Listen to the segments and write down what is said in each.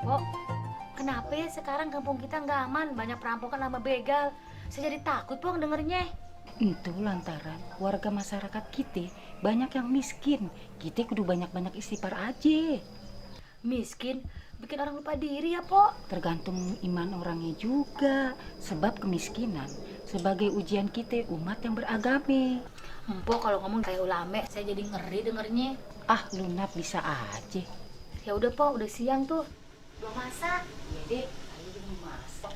Kok, kenapa ya sekarang kampung kita nggak aman? Banyak perampokan sama begal. Saya jadi takut, Pong, dengernya. Itu lantaran warga masyarakat kita banyak yang miskin. Kita kudu banyak-banyak istighfar aja. Miskin, bikin orang lupa diri ya, Pok. Tergantung iman orangnya juga. Sebab kemiskinan sebagai ujian kita umat yang beragama. Empok kalau ngomong kayak ulame, saya jadi ngeri dengernya. Ah, lunap bisa aja. Ya udah, Pok, udah siang tuh. Belum masak. Iya deh, ayo belum masak.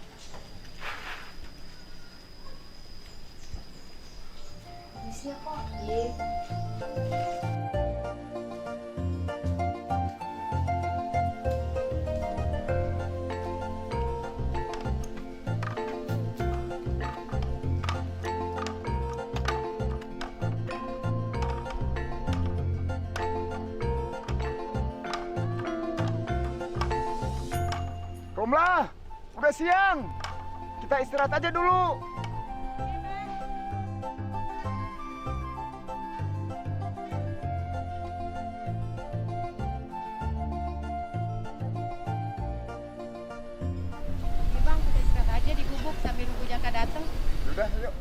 Misi ya, Pok. Iya. Romlah, udah siang. Kita istirahat aja dulu. Bang, kita istirahat aja di gubuk sambil nunggu Jaka datang. Udah, yuk.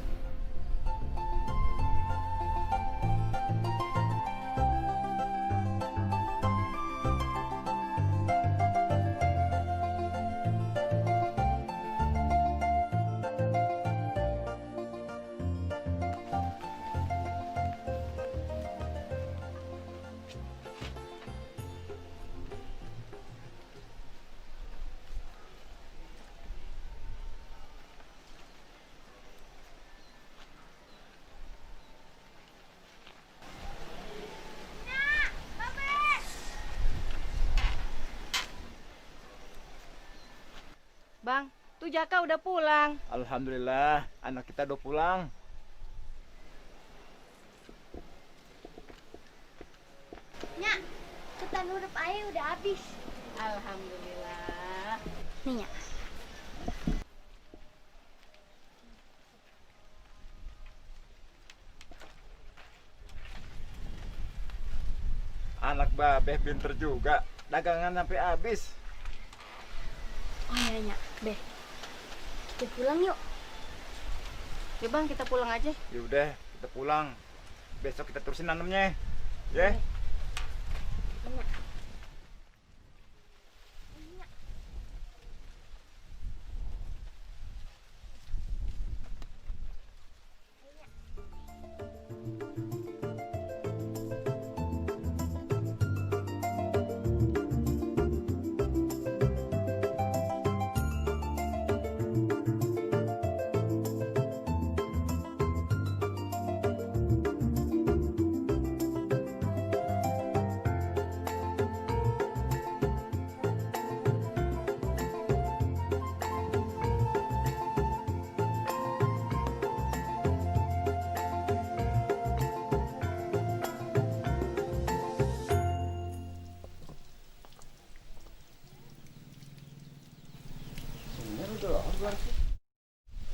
Bang, tuh Jaka udah pulang. Alhamdulillah, anak kita udah pulang. Nyak, ketan huruf ayah udah habis. Alhamdulillah. Nih, Nyak. Anak babeh pinter juga. Dagangan sampai habis. Oh iya, Nyak. Beh, kita pulang yuk. Ya bang, kita pulang aja. Ya udah, kita pulang. Besok kita terusin nanamnya. Ya. Nyak.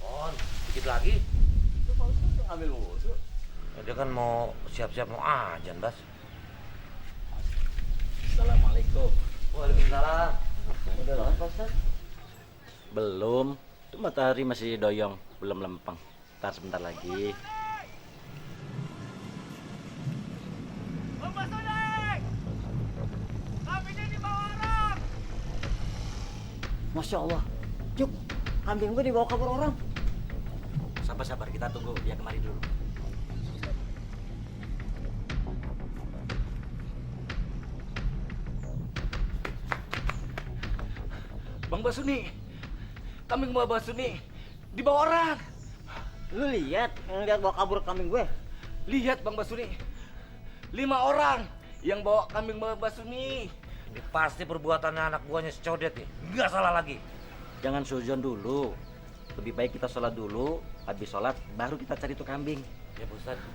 Oh, dikit lagi. Ambil wudhu. Dia kan mau siap-siap mau ajan, Bas. Assalamualaikum. Waalaikumsalam. Udah lah, Pak Ustaz? Belum. Itu matahari masih doyong, belum lempeng. Ntar sebentar lagi. Masya Allah, Juk, kambing gue dibawa kabur orang. Sabar-sabar, kita tunggu dia kemari dulu. Bang Basuni, kambing Bang Basuni dibawa orang. Lu lihat yang lihat bawa kabur kambing gue? Lihat Bang Basuni, 5 orang yang bawa kambing Bang Basuni. Ini pasti perbuatannya anak buahnya si Codet nih. Nggak salah lagi. Jangan sujon dulu. Lebih baik kita sholat dulu. Habis sholat baru kita cari tuh kambing. Ya Pak Ustadz.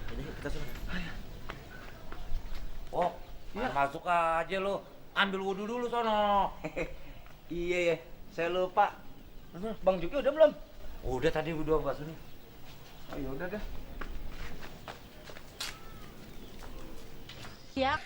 Jadi yuk, kita sholat. Oh, masuk aja lo. Ambil wudhu dulu sono. Iya ya, saya lupa. Bang Juki udah belum? Udah tadi wudhu Bang Basuni. Oh ya udah deh. Ya,